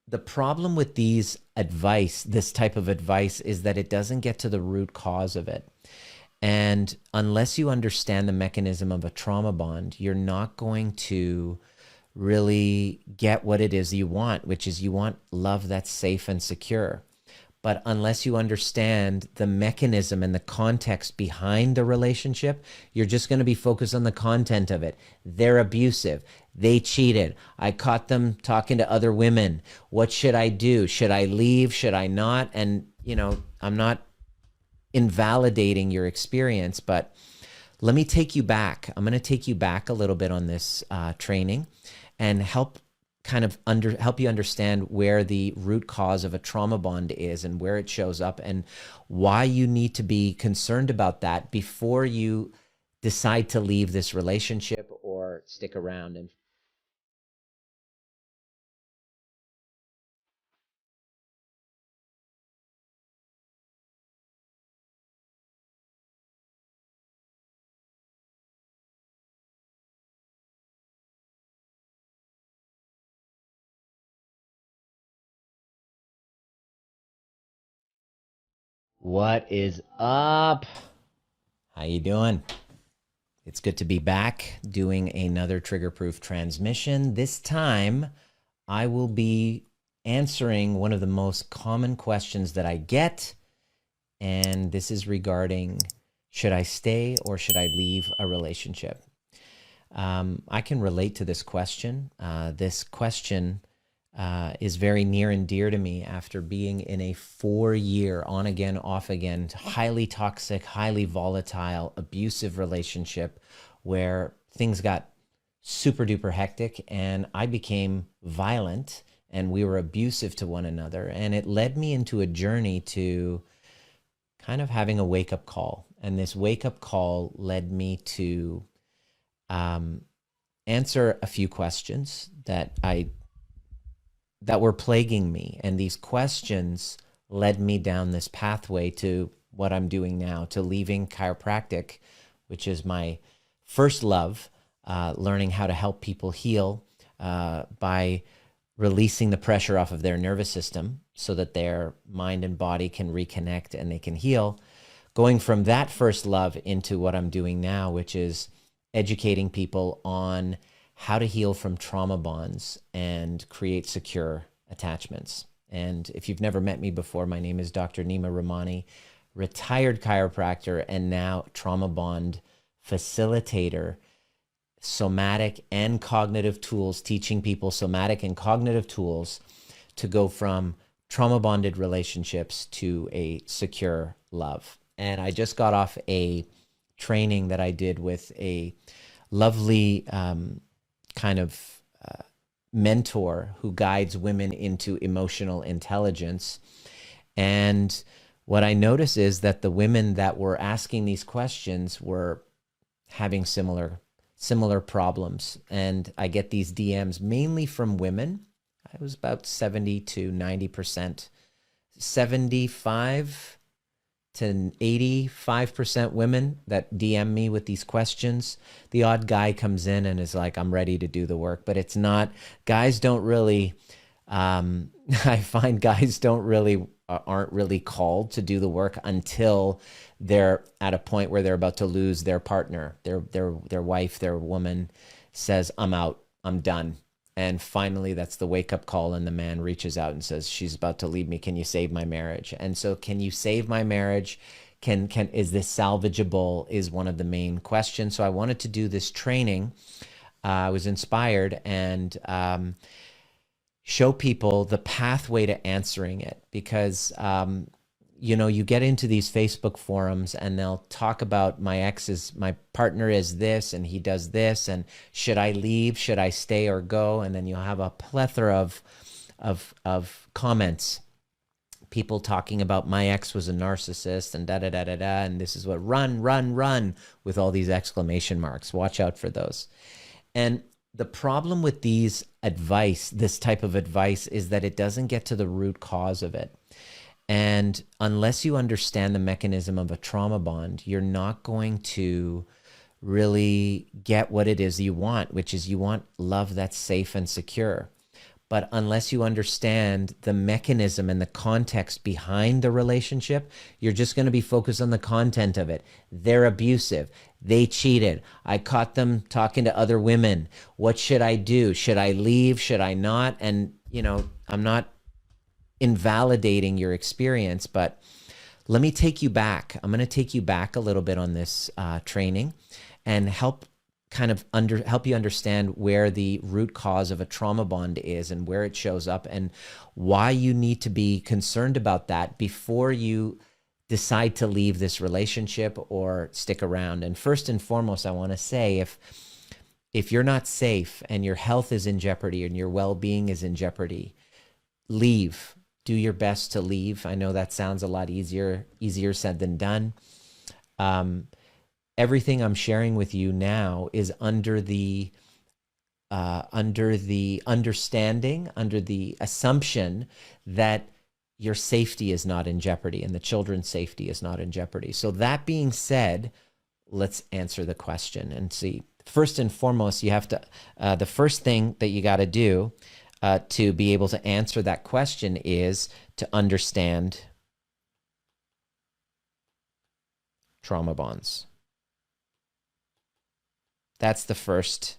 The problem with this type of advice is that it doesn't get to the root cause of it. And unless you understand the mechanism of a trauma bond, you're not going to really get what it is you want, which is you want love that's safe and secure. But unless you understand the mechanism and the context behind the relationship, you're just going to be focused on the content of it. They're abusive. They cheated. I caught them talking to other women. What should I do? Should I leave? Should I not? And, I'm not invalidating your experience, but let me take you back. I'm going to take you back a little bit on this training and help you understand where the root cause of a trauma bond is and where it shows up and why you need to be concerned about that before you decide to leave this relationship or stick around. And what is up? How you doing? It's good to be back doing another trigger proof transmission. This time I will be answering one of the most common questions that I get, and this is regarding, should I stay or should I leave a relationship? I can relate to this question. This question is very near and dear to me after being in a 4-year on again, off again, highly toxic, highly volatile, abusive relationship where things got super duper hectic and I became violent and we were abusive to one another. And it led me into a journey to kind of having a wake up call. And this wake up call led me to answer a few questions that were plaguing me. And these questions led me down this pathway to what I'm doing now, to leaving chiropractic, which is my first love, learning how to help people heal by releasing the pressure off of their nervous system so that their mind and body can reconnect and they can heal. Going from that first love into what I'm doing now, which is educating people on how to heal from trauma bonds and create secure attachments. And if you've never met me before, my name is Dr. Nima Rahmani, retired chiropractor and now trauma bond facilitator, somatic and cognitive tools, teaching people somatic and cognitive tools to go from trauma bonded relationships to a secure love. And I just got off a training that I did with a lovely kind of mentor who guides women into emotional intelligence. And what I notice is that the women that were asking these questions were having similar problems. And I get these DMs mainly from women. I was about 70 to 90%, 75 to 85% women that DM me with these questions. The odd guy comes in and is like, I'm ready to do the work, but it's not, guys don't really, I find guys aren't really called to do the work until they're at a point where they're about to lose their partner, their wife, their woman says, I'm out, I'm done. And finally, that's the wake up call. And the man reaches out and says, she's about to leave me. Can you save my marriage? And so can you save my marriage? Is this salvageable is one of the main questions. So I wanted to do this training. I was inspired and show people the pathway to answering it because, you get into these Facebook forums and they'll talk about my partner is this and he does this and should I leave, should I stay or go? And then you'll have a plethora of comments, people talking about my ex was a narcissist and da-da-da-da-da, and this is what, run, with all these exclamation marks. Watch out for those. And the problem with this type of advice is that it doesn't get to the root cause of it. And unless you understand the mechanism of a trauma bond, you're not going to really get what it is you want, which is you want love that's safe and secure. But unless you understand the mechanism and the context behind the relationship, you're just going to be focused on the content of it. They're abusive. They cheated. I caught them talking to other women. What should I do? Should I leave? Should I not? And, you know, I'm not invalidating your experience, but let me take you back. I'm going to take you back a little bit on this training and help you understand where the root cause of a trauma bond is and where it shows up and why you need to be concerned about that before you decide to leave this relationship or stick around. And first and foremost, I want to say if you're not safe and your health is in jeopardy and your well-being is in jeopardy, leave. Do your best to leave. I know that sounds a lot easier said than done. Everything I'm sharing with you now is under the understanding, under the assumption that your safety is not in jeopardy and the children's safety is not in jeopardy. So that being said, let's answer the question and see. First and foremost, you have to, the first thing that you got to do to be able to answer that question is to understand trauma bonds. That's the first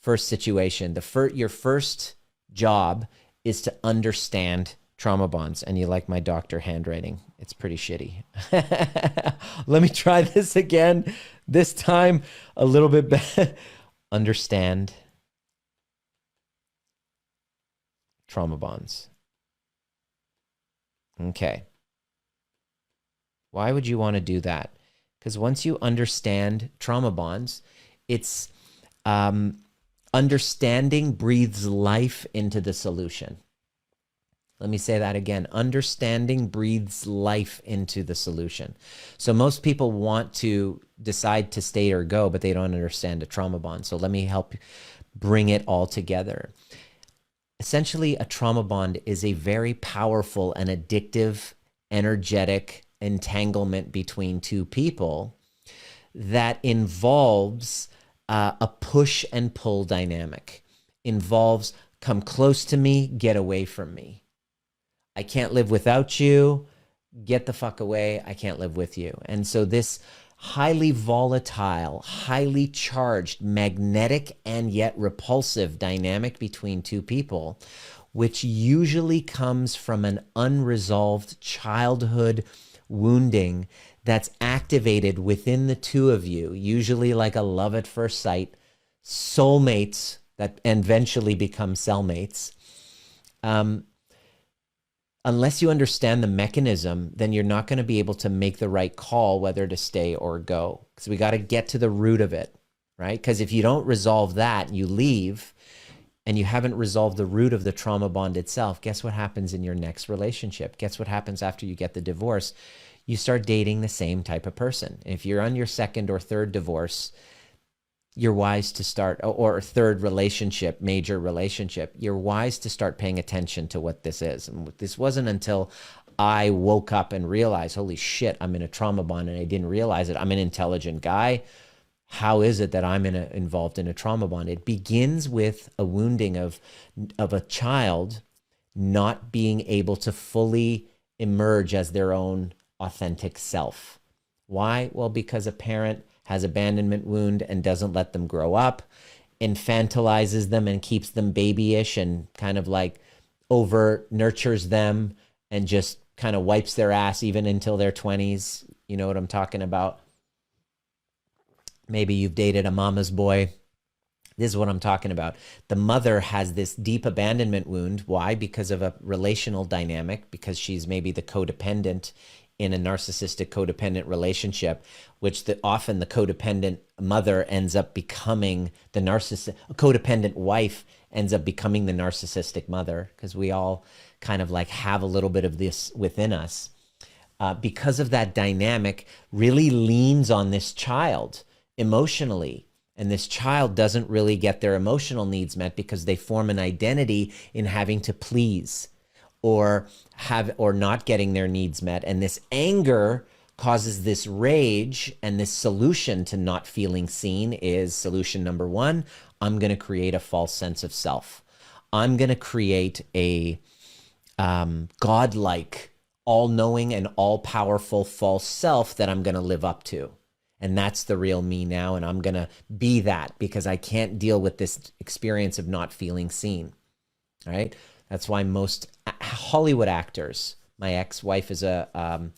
situation. Your first job is to understand trauma bonds. And you like my doctor handwriting. It's pretty shitty. Let me try this again. This time a little bit better. Understand trauma bonds. Okay. Why would you want to do that? Because once you understand trauma bonds, it's understanding breathes life into the solution. Let me say that again. Understanding breathes life into the solution. So most people want to decide to stay or go, but they don't understand a trauma bond. So let me help bring it all together. Essentially, a trauma bond is a very powerful and addictive, energetic entanglement between two people that involves a push and pull dynamic. Involves come close to me, get away from me. I can't live without you. Get the fuck away. I can't live with you. And so this highly volatile, highly charged, magnetic, and yet repulsive dynamic between two people, which usually comes from an unresolved childhood wounding that's activated within the two of you, usually like a love at first sight, soulmates that eventually become cellmates. Unless you understand the mechanism, then you're not going to be able to make the right call whether to stay or go. Because we got to get to the root of it, right? Because if you don't resolve that and you leave and you haven't resolved the root of the trauma bond itself, guess what happens in your next relationship? Guess what happens after you get the divorce? You start dating the same type of person. If you're on your second or third divorce, you're wise to start, or third relationship, major relationship, you're wise to start paying attention to what this is. And this wasn't until I woke up and realized, holy shit, I'm in a trauma bond, and I didn't realize it. I'm an intelligent guy. How is it that I'm involved in a trauma bond? It begins with a wounding of a child not being able to fully emerge as their own authentic self. Why? Well, because a parent has abandonment wound and doesn't let them grow up, infantilizes them and keeps them babyish and kind of like over nurtures them and just kind of wipes their ass even until their 20s. You know what I'm talking about? Maybe you've dated a mama's boy. This is what I'm talking about. The mother has this deep abandonment wound. Why? Because of a relational dynamic, because she's maybe the codependent in a narcissistic codependent relationship, which often the codependent mother ends up becoming the narcissist, codependent wife ends up becoming the narcissistic mother, because we all kind of like have a little bit of this within us. Because of that dynamic, really leans on this child emotionally. And this child doesn't really get their emotional needs met because they form an identity in having to please or not getting their needs met. And this anger causes this rage, and this solution to not feeling seen is solution number one. I'm going to create a false sense of self. I'm going to create a godlike, all-knowing and all-powerful false self that I'm going to live up to. And that's the real me now. And I'm going to be that because I can't deal with this experience of not feeling seen. All right. That's why most Hollywood actors, my ex-wife is a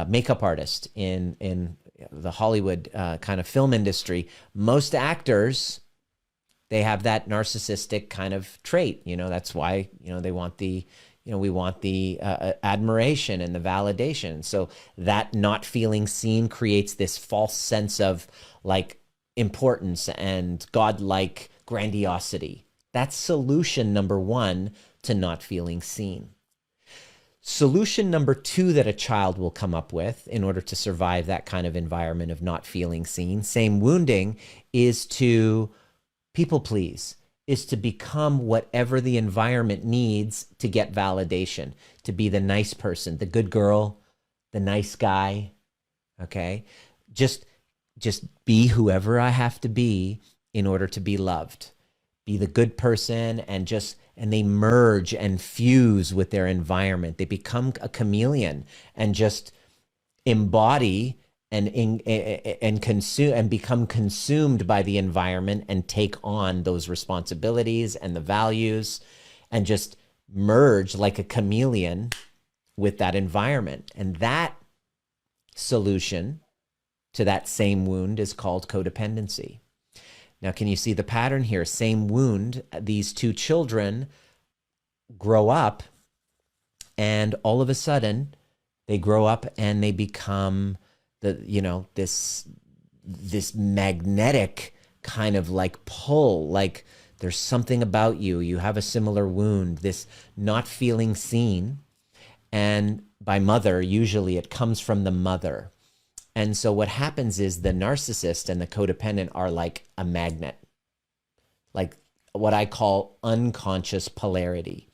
makeup artist in the Hollywood kind of film industry. Most actors, they have that narcissistic kind of trait. That's why, they want the, we want the admiration and the validation. So that not feeling seen creates this false sense of like importance and godlike grandiosity. That's solution number one to not feeling seen. Solution number two that a child will come up with in order to survive that kind of environment of not feeling seen, same wounding, is to people please, is to become whatever the environment needs to get validation, to be the nice person, the good girl, the nice guy, okay? Just be whoever I have to be in order to be loved. Be the good person and they merge and fuse with their environment. They become a chameleon and just embody and consume and become consumed by the environment and take on those responsibilities and the values and just merge like a chameleon with that environment. And that solution to that same wound is called codependency. Now, can you see the pattern here? Same wound. These two children grow up and all of a sudden they grow up and they become this magnetic kind of like pull, like there's something about you. You have a similar wound, this not feeling seen. And by mother, usually it comes from the mother. And so what happens is the narcissist and the codependent are like a magnet, like what I call unconscious polarity.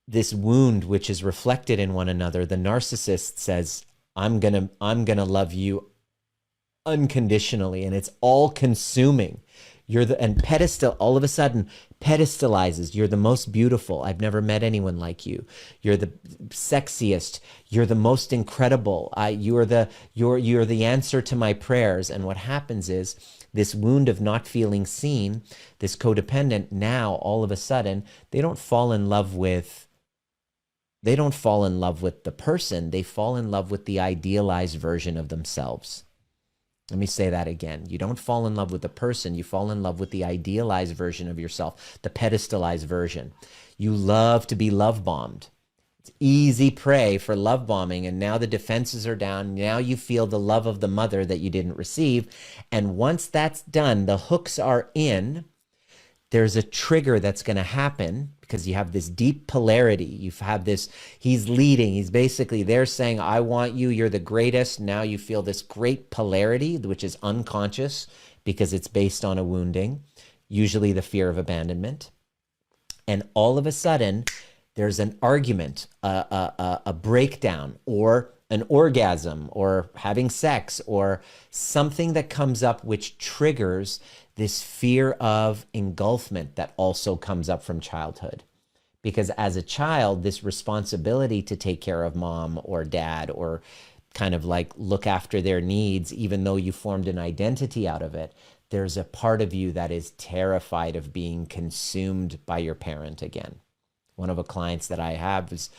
This wound, which is reflected in one another, the narcissist says, I'm gonna love you unconditionally, and it's all consuming. All of a sudden pedestalizes. You're the most beautiful. I've never met anyone like you. You're the sexiest. You're the most incredible. You're the answer to my prayers. And what happens is this wound of not feeling seen, this codependent, now all of a sudden, they don't fall in love with the person. They fall in love with the idealized version of themselves. Let me say that again. You don't fall in love with the person. You fall in love with the idealized version of yourself, the pedestalized version. You love to be love bombed. It's easy prey for love bombing. And now the defenses are down. Now you feel the love of the mother that you didn't receive. And once that's done, the hooks are in. There's a trigger that's going to happen because you have this deep polarity. You have this, he's leading. He's basically there saying, I want you. You're the greatest. Now you feel this great polarity, which is unconscious because it's based on a wounding, usually the fear of abandonment. And all of a sudden, there's an argument, a breakdown, or an orgasm, or having sex, or something that comes up which triggers this fear of engulfment that also comes up from childhood. Because as a child, this responsibility to take care of mom or dad or kind of like look after their needs, even though you formed an identity out of it, there's a part of you that is terrified of being consumed by your parent again. One of the clients that I have is,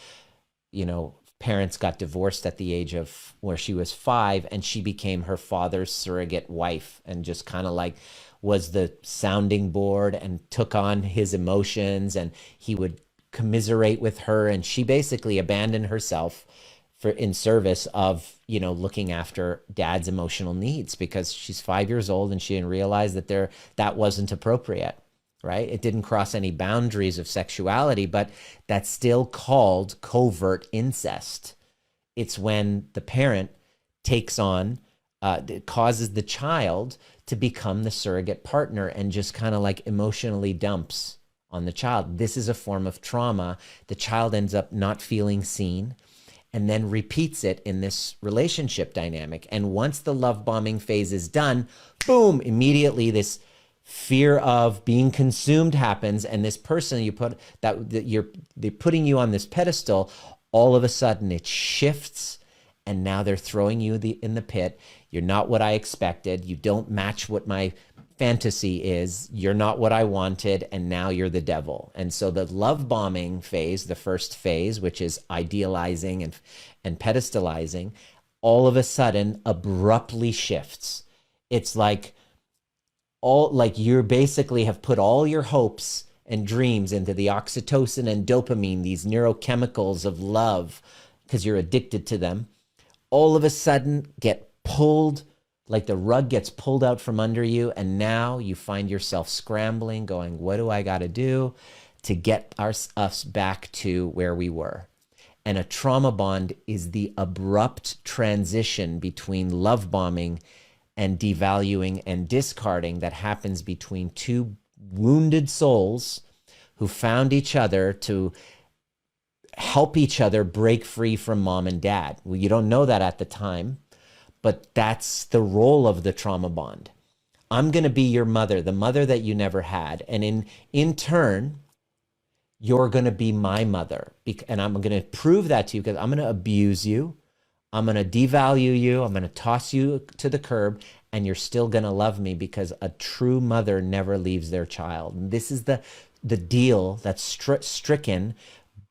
parents got divorced at the age of where she was 5, and she became her father's surrogate wife and just kind of like was the sounding board and took on his emotions, and he would commiserate with her, and she basically abandoned herself in service of, looking after dad's emotional needs because she's 5 years old and she didn't realize that wasn't appropriate, right? It didn't cross any boundaries of sexuality, but that's still called covert incest. It's when the parent takes on, causes the child to become the surrogate partner and just kind of like emotionally dumps on the child. This is a form of trauma. The child ends up not feeling seen and then repeats it in this relationship dynamic. And once the love bombing phase is done, boom, immediately this fear of being consumed happens, and this person you put they're putting you on this pedestal, all of a sudden it shifts, and now they're throwing you in the pit. You're not what I expected. You don't match what my fantasy is. You're not what I wanted, and now you're the devil. And so the love bombing phase, the first phase, which is idealizing and pedestalizing, all of a sudden abruptly shifts. It's like you basically have put all your hopes and dreams into the oxytocin and dopamine, these neurochemicals of love, because you're addicted to them, all of a sudden get pulled, like the rug gets pulled out from under you, and now you find yourself scrambling, going, what do I got to do to get us back to where we were? And a trauma bond is the abrupt transition between love bombing and devaluing and discarding that happens between two wounded souls who found each other to help each other break free from mom and dad. Well, you don't know that at the time, but that's the role of the trauma bond. I'm going to be your mother, the mother that you never had. And in turn, you're going to be my mother. And I'm going to prove that to you because I'm going to abuse you. I'm going to devalue you. I'm going to toss you to the curb, and you're still going to love me because a true mother never leaves their child. And this is the deal that's stricken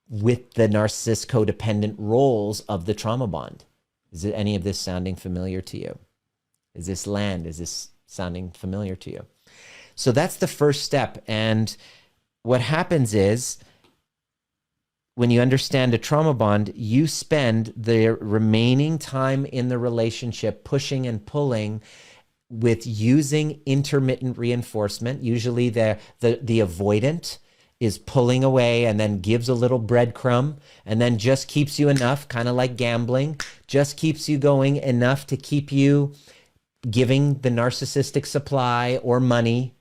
with the narcissist codependent roles of the trauma bond. Is it any of this sounding familiar to you? Is this sounding familiar to you? So that's the first step. And what happens is, when you understand a trauma bond, you spend the remaining time in the relationship pushing and pulling with using intermittent reinforcement. Usually the avoidant is pulling away and then gives a little breadcrumb and then just keeps you enough, kind of like gambling, just keeps you going enough to keep you giving the narcissistic supply or money.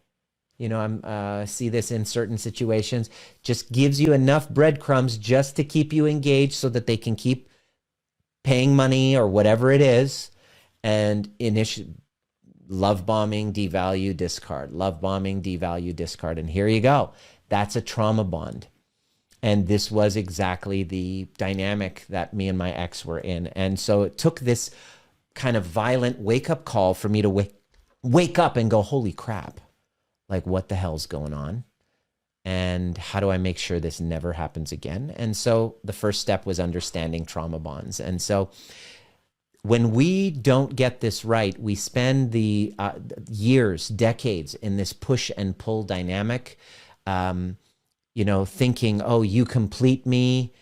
You know, I see this in certain situations, just gives you enough breadcrumbs just to keep you engaged so that they can keep paying money or whatever it is. And love bombing, devalue, discard, love bombing, devalue, discard. And here you go. That's a trauma bond. And this was exactly the dynamic that me and my ex were in. And so it took this kind of violent wake-up call for me to wake up and go, holy crap. Like, what the hell's going on? And how do I make sure this never happens again? And so the first step was understanding trauma bonds. And so when we don't get this right, we spend the years, decades in this push and pull dynamic, thinking, oh, you complete me,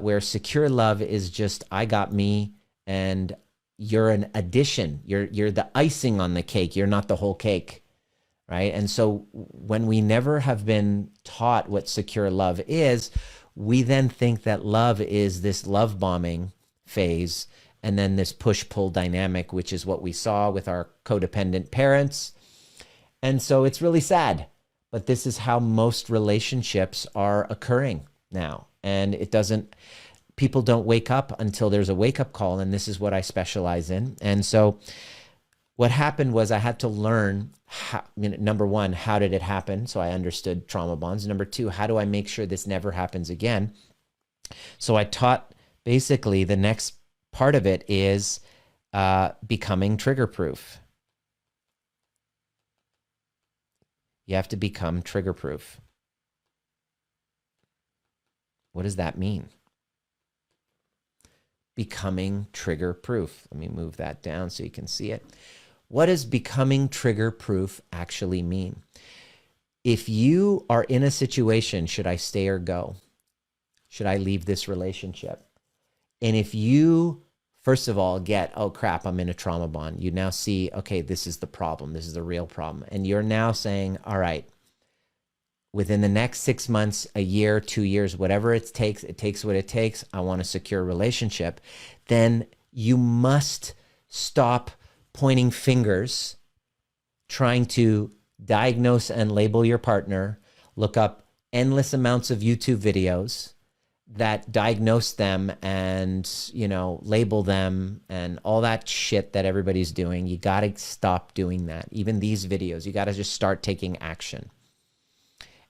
where secure love is just, I got me, and you're an addition. You're the icing on the cake. You're not the whole cake. Right? And so when we never have been taught what secure love is, we then think that love is this love bombing phase and then this push-pull dynamic, which is what we saw with our codependent parents. And so it's really sad, but this is how most relationships are occurring now. And people don't wake up until there's a wake-up call, and this is what I specialize in. And so what happened was I had to learn, number one, how did it happen? So I understood trauma bonds. Number two, how do I make sure this never happens again? So I taught, basically, the next part of it is becoming trigger-proof. You have to become trigger-proof. What does that mean? Becoming trigger-proof. Let me move that down so you can see it. What does becoming trigger-proof actually mean? If you are in a situation, should I stay or go? Should I leave this relationship? And if you, first of all, get, oh crap, I'm in a trauma bond. You now see, okay, this is the problem. This is the real problem. And you're now saying, all right, within the next 6 months, a year, 2 years, whatever it takes what it takes, I want a secure relationship, then you must stop pointing fingers, trying to diagnose and label your partner, look up endless amounts of YouTube videos, that diagnose them and, you know, label them and all that shit that everybody's doing. You got to stop doing that. Even these videos, you got to just start taking action.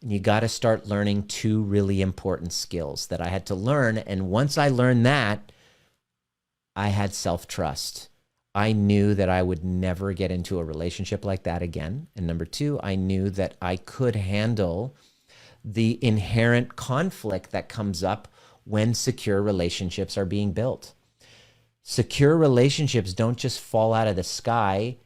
And you got to start learning two really important skills that I had to learn. And once I learned that, I had self-trust. I knew that I would never get into a relationship like that again. And number two, I knew that I could handle the inherent conflict that comes up when secure relationships are being built. Secure relationships don't just fall out of the sky.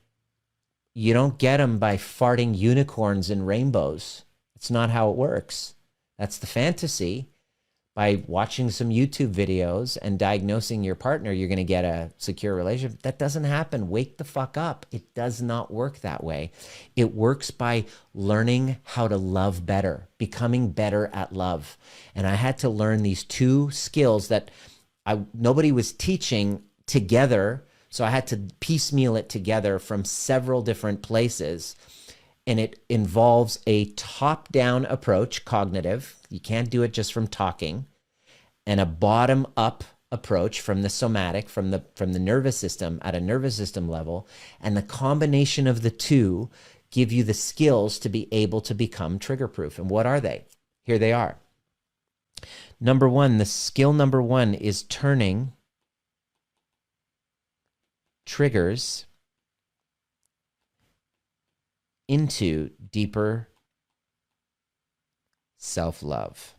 You don't get them by farting unicorns and rainbows. It's not how it works. That's the fantasy. By watching some YouTube videos and diagnosing your partner, you're going to get a secure relationship. That doesn't happen. Wake the fuck up. It does not work that way. It works by learning how to love better, becoming better at love. And I had to learn these two skills that nobody was teaching together. So I had to piecemeal it together from several different places. And it involves a top-down approach, cognitive. You can't do it just from talking. And a bottom-up approach from the somatic, from the nervous system, at a nervous system level. And the combination of the two give you the skills to be able to become trigger-proof. And what are they? Here they are. Number one, the skill number one is turning triggers into deeper self-love.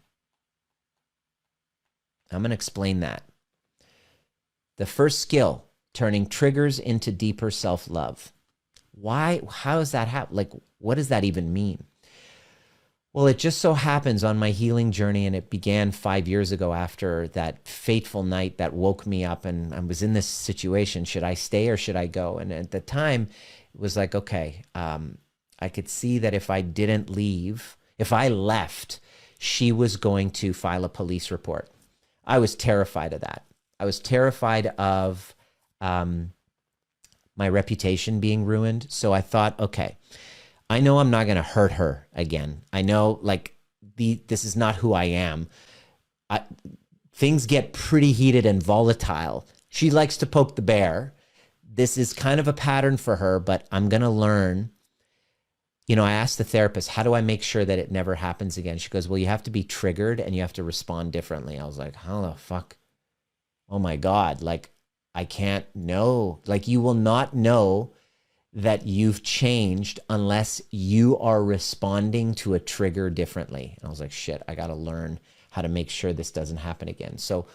I'm going to explain that. The first skill, turning triggers into deeper self-love. Why? How does that happen? Like, what does that even mean? Well, it just so happens on my healing journey, and it began 5 years ago after that fateful night that woke me up, and I was in this situation. Should I stay or should I go? And at the time, it was like, okay, I could see that if I didn't leave, if I left, she was going to file a police report. I was terrified of that. I was terrified of my reputation being ruined. So I thought, okay, I know I'm not going to hurt her again. I know, like, this is not who I am. Things get pretty heated and volatile. She likes to poke the bear. This is kind of a pattern for her, but I'm going to learn. You know, I asked the therapist, how do I make sure that it never happens again? She goes, well, you have to be triggered and you have to respond differently. I was like, how the fuck? Oh my God. Like, I can't know. Like, you will not know that you've changed unless you are responding to a trigger differently. And I was like, shit, I got to learn how to make sure this doesn't happen again. So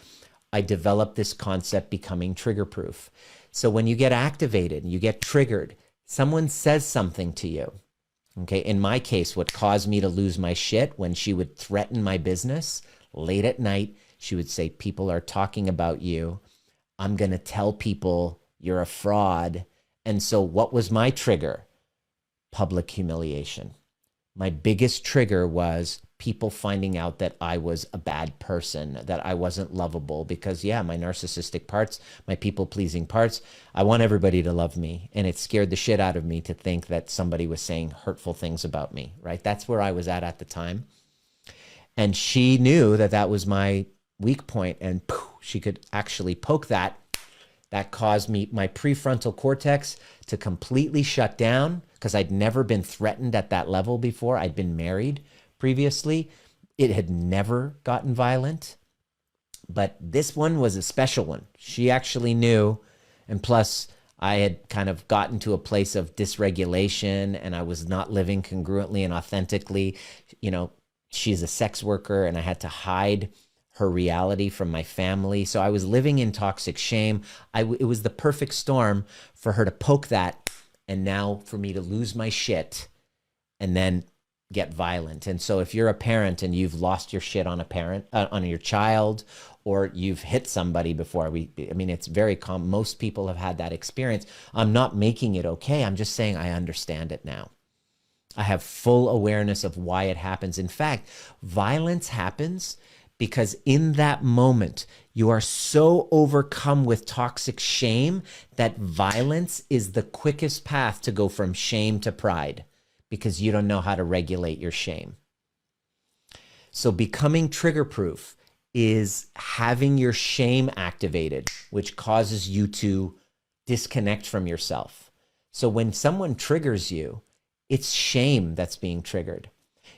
I developed this concept, becoming trigger proof. So when you get activated and you get triggered, someone says something to you. Okay, in my case, what caused me to lose my shit, when she would threaten my business late at night, she would say, people are talking about you. I'm going to tell people you're a fraud. And so what was my trigger? Public humiliation. My biggest trigger was people finding out that I was a bad person, that I wasn't lovable, because yeah, my narcissistic parts, my people-pleasing parts, I want everybody to love me. And it scared the shit out of me to think that somebody was saying hurtful things about me, right? That's where I was at the time. And she knew that that was my weak point, and poof, she could actually poke that. That caused me, my prefrontal cortex, to completely shut down, because I'd never been threatened at that level before. I'd been married previously. It had never gotten violent, but this one was a special one. She actually knew, and plus I had kind of gotten to a place of dysregulation, and I was not living congruently and authentically. You know, she's a sex worker, and I had to hide her reality from my family. So I was living in toxic shame. It was the perfect storm for her to poke that, and now for me to lose my shit and then get violent. And so if you're a parent and you've lost your shit on a parent, on your child, or you've hit somebody before, I mean, it's very common. Most people have had that experience. I'm not making it okay. I'm just saying I understand it now. I have full awareness of why it happens. In fact, violence happens because in that moment, you are so overcome with toxic shame that violence is the quickest path to go from shame to pride, because you don't know how to regulate your shame. So becoming trigger proof is having your shame activated, which causes you to disconnect from yourself. So when someone triggers you, it's shame that's being triggered.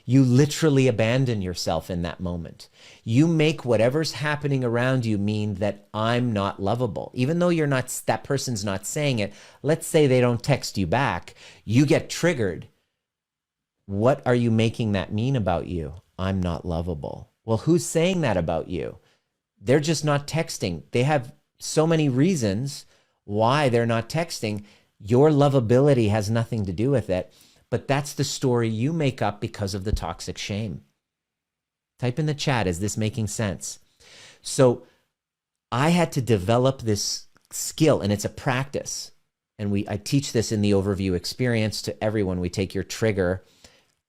You literally abandon yourself in that moment. You make whatever's happening around you mean that I'm not lovable. Even though that person's not saying it, let's say they don't text you back, you get triggered. What are you making that mean about you? I'm not lovable. Well, who's saying that about you? They're just not texting. They have so many reasons why they're not texting. Your lovability has nothing to do with it. But that's the story you make up because of the toxic shame. Type in the chat, is this making sense? So I had to develop this skill, and it's a practice. And I teach this in the overview experience to everyone. We take your trigger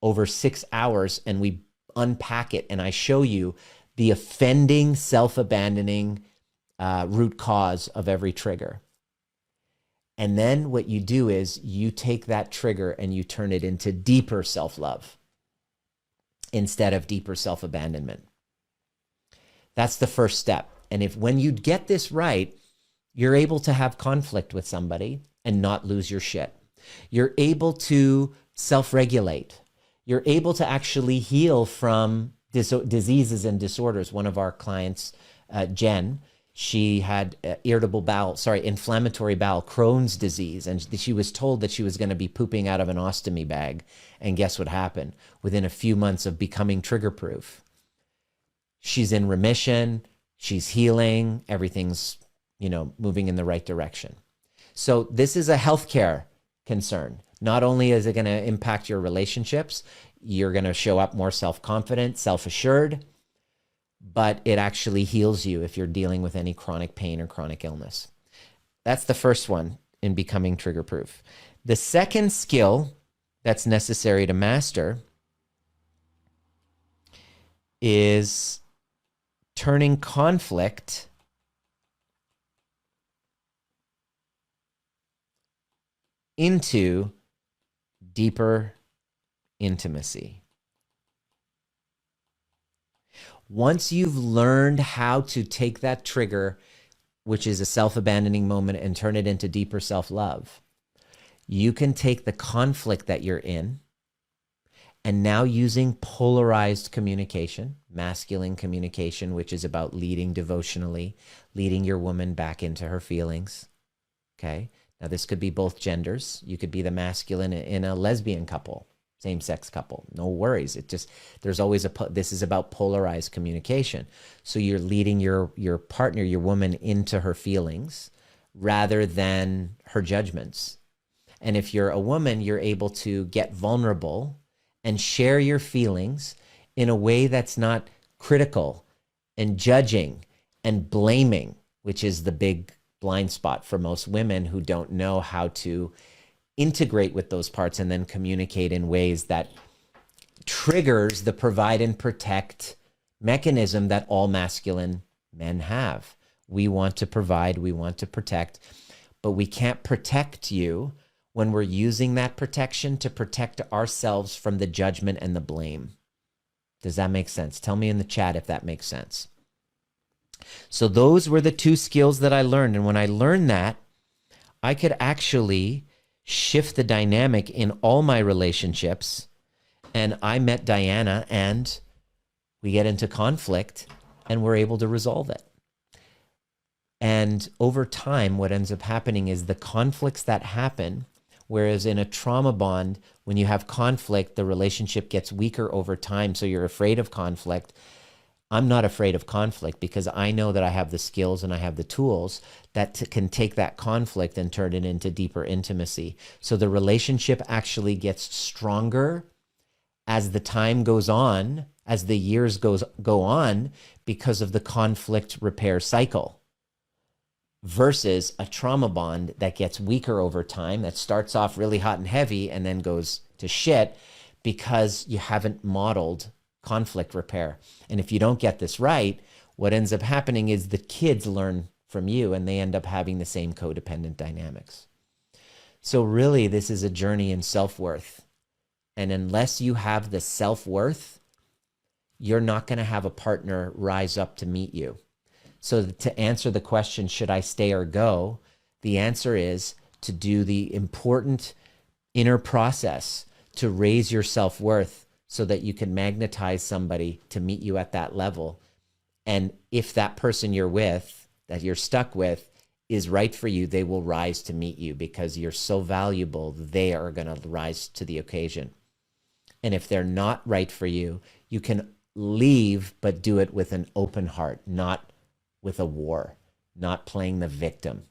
over 6 hours and we unpack it. And I show you the offending, self-abandoning root cause of every trigger. And then what you do is you take that trigger and you turn it into deeper self-love instead of deeper self-abandonment. That's the first step. And when you get this right, you're able to have conflict with somebody and not lose your shit. You're able to self-regulate. You're able to actually heal from diseases and disorders. One of our clients, Jen, she had inflammatory bowel, Crohn's disease, and she was told that she was going to be pooping out of an ostomy bag. And guess what happened? Within a few months of becoming trigger-proof, she's in remission, she's healing, everything's, moving in the right direction. So this is a healthcare concern. Not only is it going to impact your relationships, you're going to show up more self-confident, self-assured, but it actually heals you if you're dealing with any chronic pain or chronic illness. That's the first one in becoming trigger-proof. The second skill that's necessary to master is turning conflict into deeper intimacy. Once you've learned how to take that trigger, which is a self-abandoning moment, and turn it into deeper self-love, you can take the conflict that you're in and now using polarized communication, masculine communication, which is about leading devotionally, leading your woman back into her feelings. Okay. Now this could be both genders. You could be the masculine in a lesbian couple, same-sex couple. No worries. There's always this is about polarized communication. So you're leading your partner, your woman, into her feelings rather than her judgments. And if you're a woman, you're able to get vulnerable and share your feelings in a way that's not critical and judging and blaming, which is the big blind spot for most women who don't know how to integrate with those parts and then communicate in ways that triggers the provide and protect mechanism that all masculine men have. We want to provide, we want to protect, but we can't protect you when we're using that protection to protect ourselves from the judgment and the blame. Does that make sense? Tell me in the chat if that makes sense. So those were the two skills that I learned. And when I learned that, I could actually shift the dynamic in all my relationships. And I met Diana and we get into conflict and we're able to resolve it. And over time, what ends up happening is the conflicts that happen, whereas in a trauma bond, when you have conflict, the relationship gets weaker over time. So you're afraid of conflict. I'm not afraid of conflict because I know that I have the skills and I have the tools that can take that conflict and turn it into deeper intimacy. So the relationship actually gets stronger as the time goes on, as the years go on, because of the conflict repair cycle, versus a trauma bond that gets weaker over time, that starts off really hot and heavy and then goes to shit because you haven't modeled conflict repair. And if you don't get this right, what ends up happening is the kids learn from you and they end up having the same codependent dynamics. So really, this is a journey in self-worth. And unless you have the self-worth you're not going to have a partner rise up to meet you. So to answer the question, should I stay or go? The answer is to do the important inner process to raise your self-worth so that you can magnetize somebody to meet you at that level. And if that person you're with, that you're stuck with, is right for you, they will rise to meet you because you're so valuable, they are going to rise to the occasion. And if they're not right for you, you can leave, but do it with an open heart, not with a war, not playing the victim.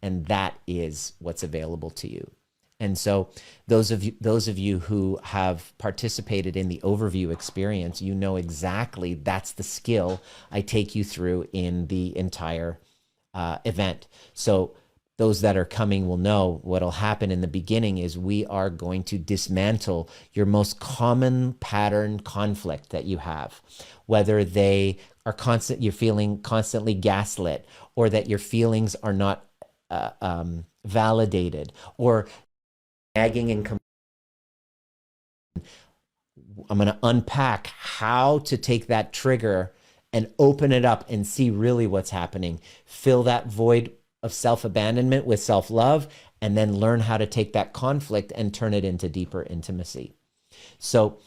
And that is what's available to you. And so those of you who have participated in the overview experience, you know exactly that's the skill I take you through in the entire event. So those that are coming will know what'll happen in the beginning is we are going to dismantle your most common pattern conflict that you have, whether they are you're feeling constantly gaslit, or that your feelings are not validated, or nagging and I'm going to unpack how to take that trigger and open it up and see really what's happening. Fill that void of self-abandonment with self-love, and then learn how to take that conflict and turn it into deeper intimacy. So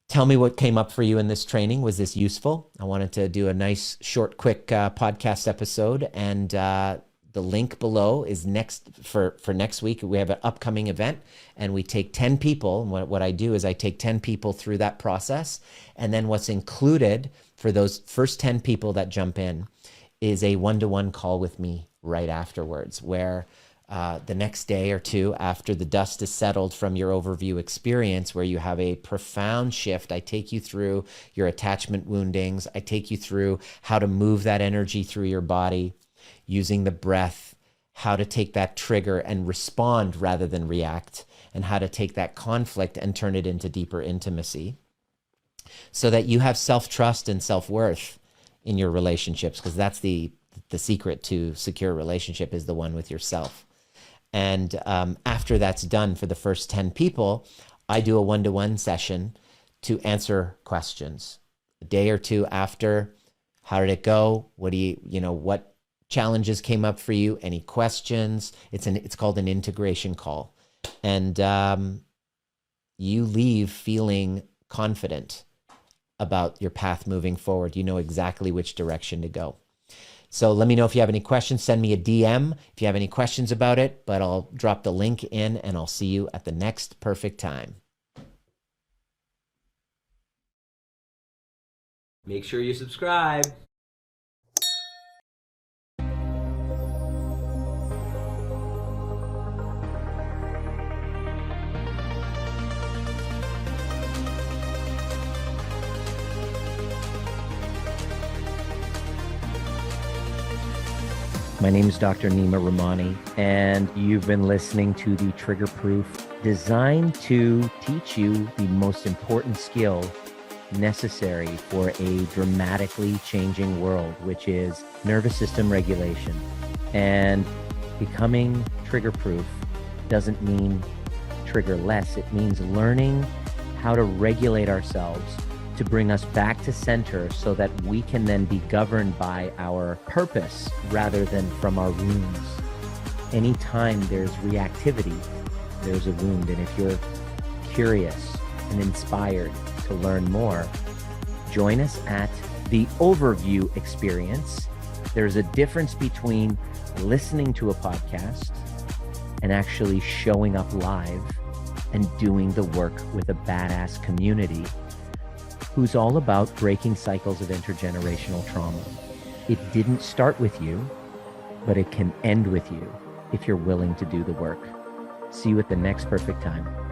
tell me what came up for you in this training. Was this useful? I wanted to do a nice, short, quick podcast episode, and the link below is for next week. We have an upcoming event, and we take 10 people. And what I do is I take 10 people through that process. And then what's included for those first 10 people that jump in is a one-to-one call with me right afterwards, where the next day or two after the dust is settled from your overview experience, where you have a profound shift, I take you through your attachment woundings. I take you through how to move that energy through your body using the breath, how to take that trigger and respond rather than react, and how to take that conflict and turn it into deeper intimacy so that you have self-trust and self-worth in your relationships, because that's the secret to secure relationship, is the one with yourself. And after that's done for the first 10 people, I do a one-to-one session to answer questions. A day or two after, how did it go? What challenges came up for you? Any questions? It's called an integration call. And you leave feeling confident about your path moving forward. You know exactly which direction to go. So let me know if you have any questions. Send me a DM if you have any questions about it, but I'll drop the link in, and I'll see you at the next perfect time. Make sure you subscribe. My name is Dr. Nima Rahmani, and you've been listening to the Trigger Proof, designed to teach you the most important skill necessary for a dramatically changing world, which is nervous system regulation. And becoming trigger proof doesn't mean trigger less. It means learning how to regulate ourselves to bring us back to center so that we can then be governed by our purpose rather than from our wounds. Anytime there's reactivity, there's a wound. And if you're curious and inspired to learn more, join us at the Overview Experience. There's a difference between listening to a podcast and actually showing up live and doing the work with a badass community who's all about breaking cycles of intergenerational trauma. It didn't start with you, but it can end with you if you're willing to do the work. See you at the next perfect time.